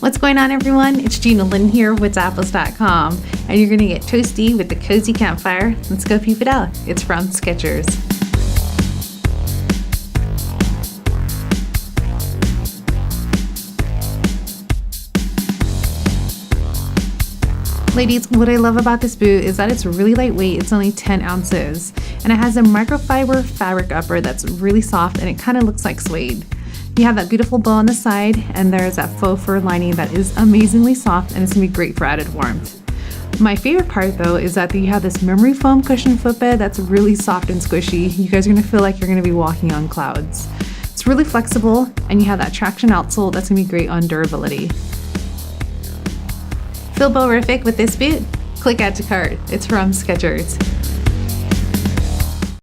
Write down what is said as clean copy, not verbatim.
What's going on, everyone? It's Gina Lynn here with Zappos.com, and you're gonna get toasty with the cozy campfire. Let's go peep it out. It's from Skechers. Ladies, what I love about this boot is that it's really lightweight. It's only 10 ounces, and it has a microfiber fabric upper that's really soft, and it kind of looks like suede. You have that beautiful bow on the side, and there's that faux fur lining that is amazingly soft, and it's gonna be great for added warmth. My favorite part though is that you have this memory foam cushion footbed that's really soft and squishy. You guys are gonna feel like you're gonna be walking on clouds. It's really flexible, and you have that traction outsole that's gonna be great on durability. Feel borific with this boot? Click add to cart. It's from Skechers.